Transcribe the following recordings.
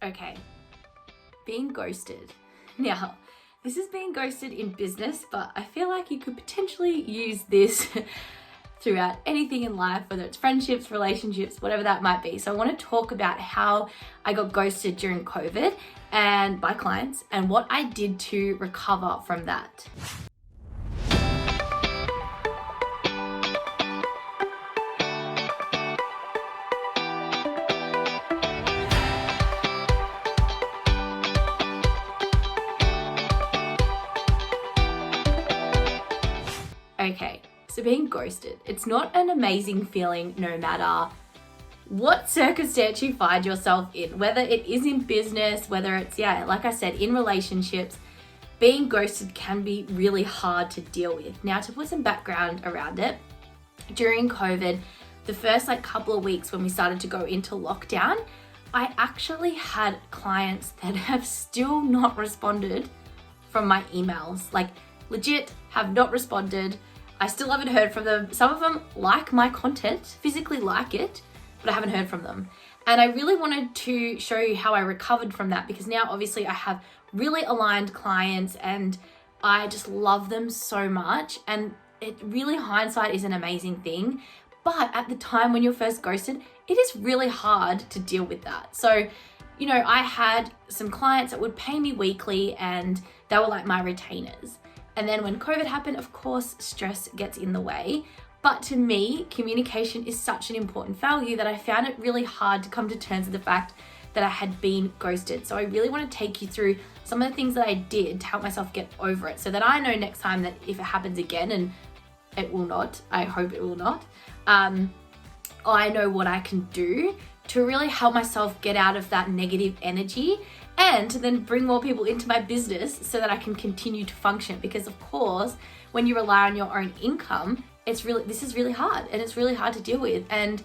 Okay, being ghosted. Now, this is being ghosted in business, but I feel like you could potentially use this throughout anything in life, whether it's friendships, relationships, whatever that might be. So I want to talk about how I got ghosted during COVID and by clients and what I did to recover from that. Okay, so being ghosted, it's not an amazing feeling no matter what circumstance you find yourself in, whether it is in business, whether it's, like I said, in relationships. Being ghosted can be really hard to deal with. Now, to put some background around it, during COVID, the first couple of weeks when we started to go into lockdown, I actually had clients that have still not responded from my emails. Legit have not responded. I still haven't heard from them. Some of them like my content, physically like it, but I haven't heard from them. And I really wanted to show you how I recovered from that, because now obviously I have really aligned clients and I just love them so much. And it really, hindsight is an amazing thing. But at the time when you're first ghosted, it is really hard to deal with that. So, I had some clients that would pay me weekly and they were like my retainers. And then when COVID happened, of course, stress gets in the way. But to me, communication is such an important value that I found it really hard to come to terms with the fact that I had been ghosted. So I really want to take you through some of the things that I did to help myself get over it, so that I know next time that if it happens again, and it will not, I hope it will not, I know what I can do to really help myself get out of that negative energy and to then bring more people into my business so that I can continue to function. Because of course, when you rely on your own income, this is really hard, and it's really hard to deal with, and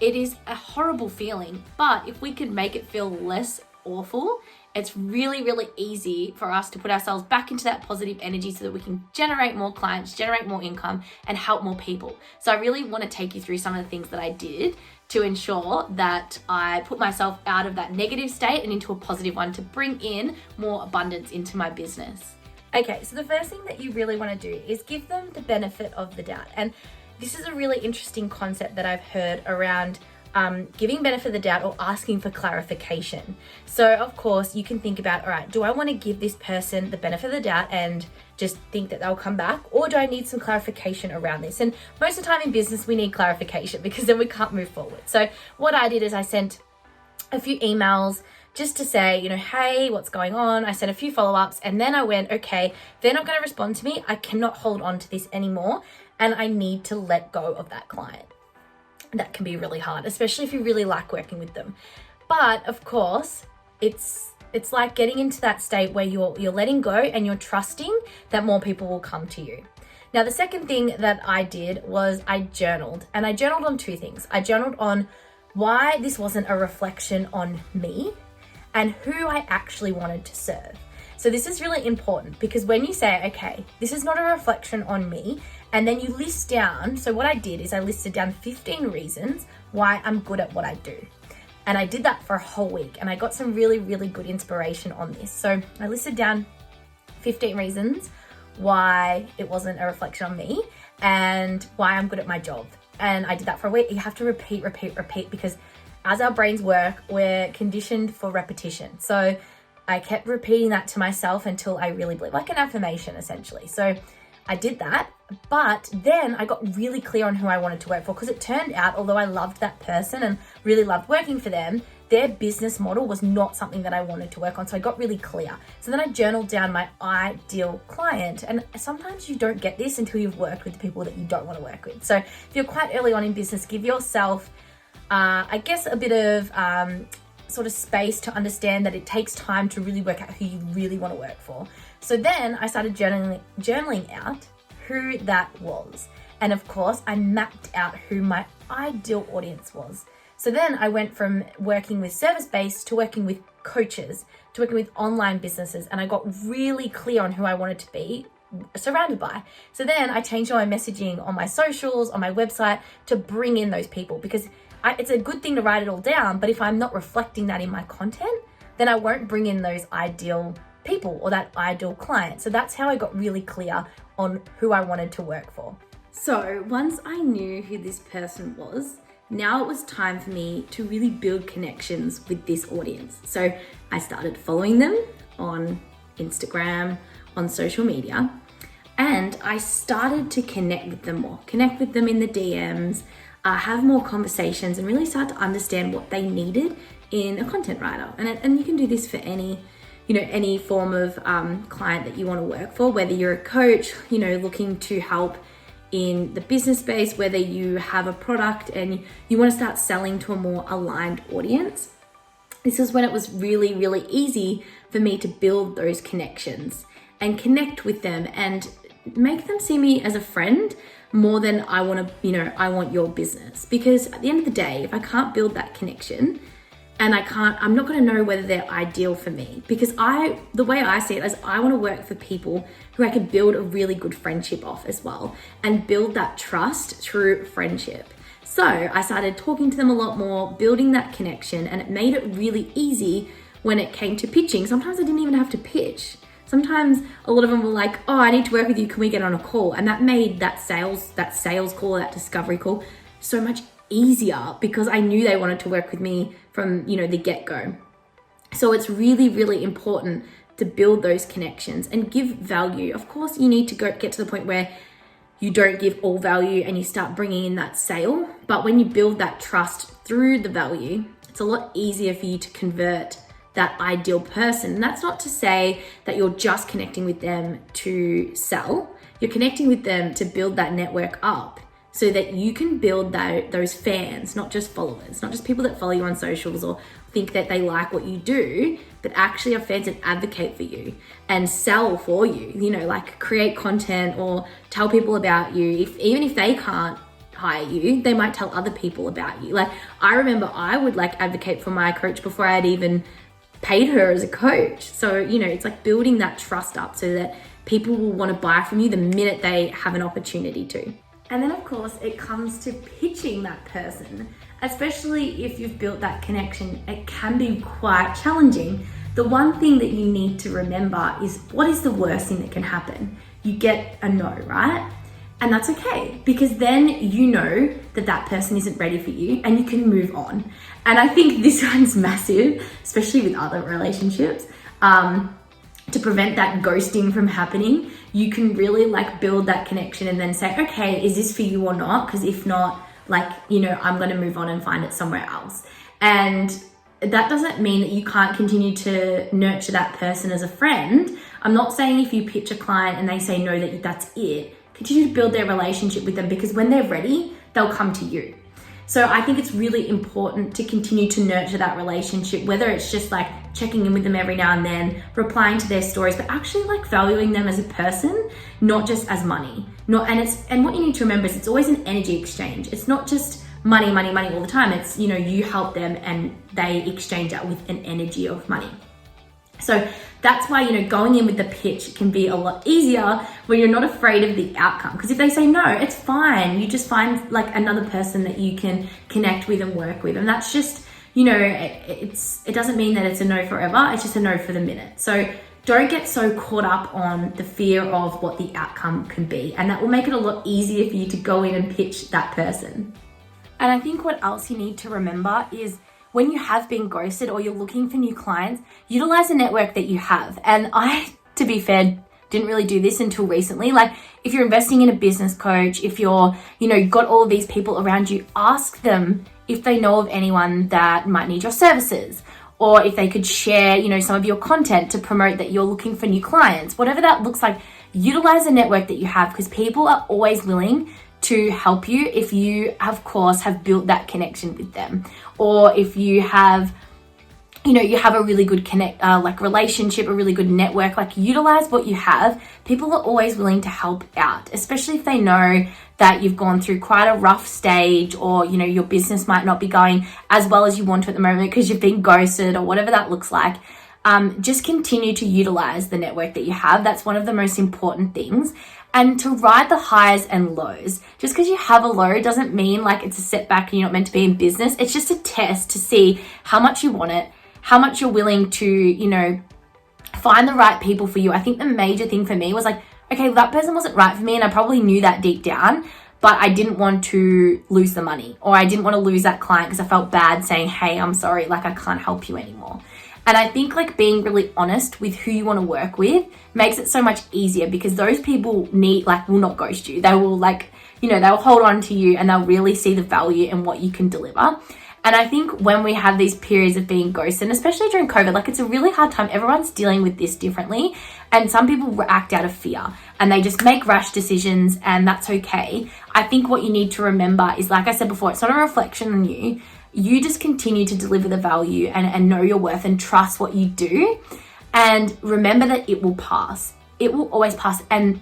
it is a horrible feeling. But if we could make it feel less awful, it's really, really easy for us to put ourselves back into that positive energy so that we can generate more clients, generate more income, and help more people. So I really want to take you through some of the things that I did to ensure that I put myself out of that negative state and into a positive one to bring in more abundance into my business. Okay, so the first thing that you really want to do is give them the benefit of the doubt. And this is a really interesting concept that I've heard around giving benefit of the doubt or asking for clarification. So of course you can think about, all right, do I want to give this person the benefit of the doubt and just think that they'll come back, or do I need some clarification around this? And most of the time in business, we need clarification because then we can't move forward. So what I did is I sent a few emails just to say, hey, what's going on? I sent a few follow-ups, and then I went, okay, they're not going to respond to me. I cannot hold on to this anymore, and I need to let go of that client. That can be really hard, especially if you really like working with them. But of course, it's like getting into that state where you're letting go and you're trusting that more people will come to you. Now, the second thing that I did was I journaled, and I journaled on two things. I journaled on why this wasn't a reflection on me and who I actually wanted to serve. So this is really important, because when you say, okay, this is not a reflection on me, and then you list down, so what I did is I listed down 15 reasons why I'm good at what I do. And I did that for a whole week, and I got some really, really good inspiration on this. So I listed down 15 reasons why it wasn't a reflection on me and why I'm good at my job. And I did that for a week. You have to repeat, because as our brains work, we're conditioned for repetition. So I kept repeating that to myself until I really believe, like an affirmation essentially. So I did that, but then I got really clear on who I wanted to work for, because it turned out, although I loved that person and really loved working for them, their business model was not something that I wanted to work on. So I got really clear. So then I journaled down my ideal client. And sometimes you don't get this until you've worked with the people that you don't want to work with. So if you're quite early on in business, give yourself, a bit of sort of space to understand that it takes time to really work out who you really want to work for. So then I started journaling out who that was. And of course, I mapped out who my ideal audience was. So then I went from working with service-based to working with coaches, to working with online businesses. And I got really clear on who I wanted to be surrounded by. So then I changed all my messaging on my socials, on my website, to bring in those people, because it's a good thing to write it all down, but if I'm not reflecting that in my content, then I won't bring in those ideal people or that ideal client. So that's how I got really clear on who I wanted to work for. So once I knew who this person was, now it was time for me to really build connections with this audience. So I started following them on Instagram, on social media, and I started to connect with them more, connect with them in the DMs, have more conversations, and really start to understand what they needed in a content writer. And you can do this for any form of client that you want to work for, whether you're a coach, looking to help in the business space, whether you have a product and you want to start selling to a more aligned audience. This is when it was really, really easy for me to build those connections and connect with them and make them see me as a friend more than I want your business. Because at the end of the day, if I can't build that connection, and I'm not going to know whether they're ideal for me, because the way I see it is I want to work for people who I can build a really good friendship off as well and build that trust through friendship. So I started talking to them a lot more, building that connection, and it made it really easy when it came to pitching. Sometimes I didn't even have to pitch. Sometimes a lot of them were like, oh, I need to work with you. Can we get on a call? And that made that sales call, that discovery call so much easier because I knew they wanted to work with me from, the get-go. So it's really, really important to build those connections and give value. Of course, you need to get to the point where you don't give all value and you start bringing in that sale. But when you build that trust through the value, it's a lot easier for you to convert that ideal person. And that's not to say that you're just connecting with them to sell. You're connecting with them to build that network up so that you can build those fans, not just followers, not just people that follow you on socials or think that they like what you do, but actually are fans and advocate for you and sell for you, like create content or tell people about you. Even if they can't hire you, they might tell other people about you. Like I remember I would advocate for my coach before I'd even paid her as a coach. So, it's like building that trust up so that people will want to buy from you the minute they have an opportunity to. And then of course it comes to pitching that person, especially if you've built that connection. It can be quite challenging. The one thing that you need to remember is, what is the worst thing that can happen? You get a no, right? And that's okay, because then you know that person isn't ready for you and you can move on. And I think this one's massive, especially with other relationships. To prevent that ghosting from happening, you can really build that connection and then say, okay, is this for you or not? Because if not, I'm going to move on and find it somewhere else. And that doesn't mean that you can't continue to nurture that person as a friend. I'm not saying if you pitch a client and they say no, that's it. Continue to build their relationship with them, because when they're ready, they'll come to you. So I think it's really important to continue to nurture that relationship, whether it's just checking in with them every now and then, replying to their stories, but actually valuing them as a person, not just as money. And what you need to remember is it's always an energy exchange. It's not just money all the time. It's, you help them and they exchange that with an energy of money. So that's why, going in with the pitch can be a lot easier when you're not afraid of the outcome. Because if they say no, it's fine. You just find another person that you can connect with and work with. And that's just, it doesn't mean that it's a no forever. It's just a no for the minute. So don't get so caught up on the fear of what the outcome can be. And that will make it a lot easier for you to go in and pitch that person. And I think what else you need to remember is, when you have been ghosted or you're looking for new clients, utilize the network that you have. And I, to be fair, didn't really do this until recently. If you're investing in a business coach, if you're, you've got all of these people around you, ask them if they know of anyone that might need your services, or if they could share, some of your content to promote that you're looking for new clients. Whatever that looks like, utilize the network that you have, because people are always willing to help you if you, of course, have built that connection with them, or if you have, you have a really good relationship, a really good network. Utilize what you have. People are always willing to help out, especially if they know that you've gone through quite a rough stage, or your business might not be going as well as you want to at the moment because you've been ghosted or whatever that looks like. Just continue to utilize the network that you have. That's one of the most important things. And to ride the highs and lows. Just because you have a low doesn't mean it's a setback and you're not meant to be in business. It's just a test to see how much you want it, how much you're willing to, you know, find the right people for you. I think the major thing for me was like, okay, well, that person wasn't right for me, and I probably knew that deep down, but I didn't want to lose the money, or I didn't want to lose that client because I felt bad saying, hey, I'm sorry, like I can't help you anymore. And I think like being really honest with who you want to work with makes it so much easier, because those people will not ghost you. They will they'll hold on to you, and they'll really see the value in what you can deliver. And I think when we have these periods of being ghosted, and especially during COVID, like it's a really hard time. Everyone's dealing with this differently. And some people act out of fear and they just make rash decisions, and that's okay. I think what you need to remember is, like I said before, it's not a reflection on you. You just continue to deliver the value and know your worth and trust what you do. And remember that it will pass. It will always pass. And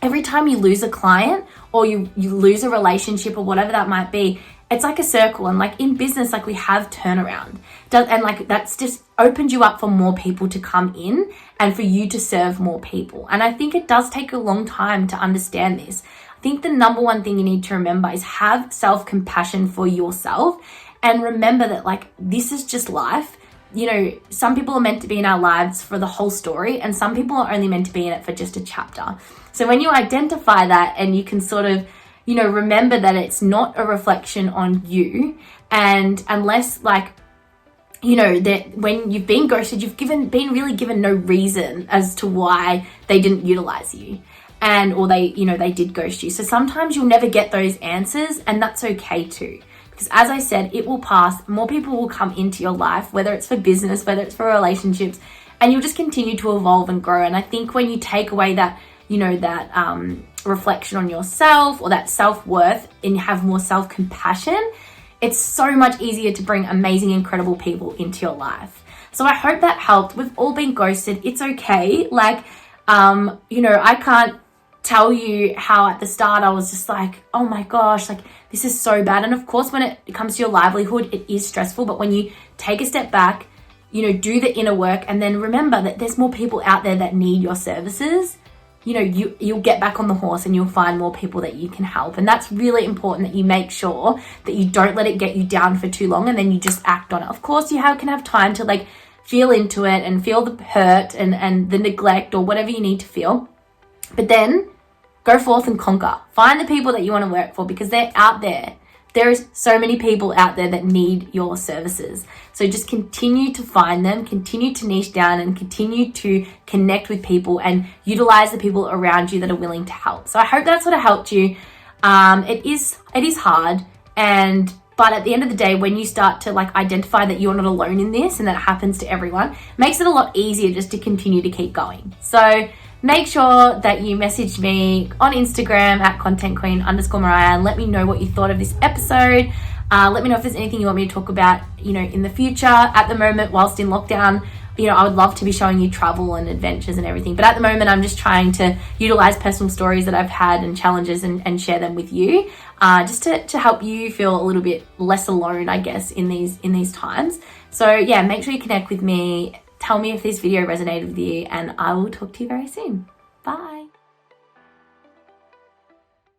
every time you lose a client or you lose a relationship or whatever that might be, it's like a circle. And like in business, like we have turnaround. And like that's just opened you up for more people to come in and for you to serve more people. And I think it does take a long time to understand this. I think the number one thing you need to remember is have self-compassion for yourself, and remember that like this is just life. You know, some people are meant to be in our lives for the whole story, and some people are only meant to be in it for just a chapter. So when you identify that, and you can sort of, you know, remember that it's not a reflection on you, and unless like, you know, that when you've been ghosted, you've been really given no reason as to why they didn't utilize you, and or they did ghost you. So sometimes you'll never get those answers, and that's okay too. Because as I said, it will pass. More people will come into your life, whether it's for business, whether it's for relationships, and you'll just continue to evolve and grow. And I think when you take away that, you know, that reflection on yourself or that self-worth, and you have more self-compassion, it's so much easier to bring amazing, incredible people into your life. So I hope that helped. We've all been ghosted. It's okay. Like, you know, I can't tell you how at the start I was just like, oh my gosh, like this is so bad. And of course, when it comes to your livelihood, it is stressful. But when you take a step back, you know, do the inner work, and then remember that there's more people out there that need your services, you know, you'll get back on the horse and you'll find more people that you can help. And that's really important, that you make sure that you don't let it get you down for too long and then you just act on it. Of course, you can have time to like feel into it and feel the hurt and the neglect or whatever you need to feel. But then go forth and conquer. Find the people that you want to work for, because they're out there. There is so many people out there that need your services. So just continue to find them, continue to niche down, and continue to connect with people and utilize the people around you that are willing to help. So I hope that sort of helped you. It is hard, but at the end of the day, when you start to like identify that you're not alone in this and that it happens to everyone, it makes it a lot easier just to continue to keep going. So make sure that you message me on Instagram at contentqueen_Mariah and let me know what you thought of this episode. Let me know if there's anything you want me to talk about, you know, in the future. At the moment, whilst in lockdown, you know, I would love to be showing you travel and adventures and everything. But at the moment, I'm just trying to utilize personal stories that I've had and challenges and share them with you, just to help you feel a little bit less alone, I guess, in these times. So yeah, make sure you connect with me. Tell me if this video resonated with you, and I will talk to you very soon. Bye.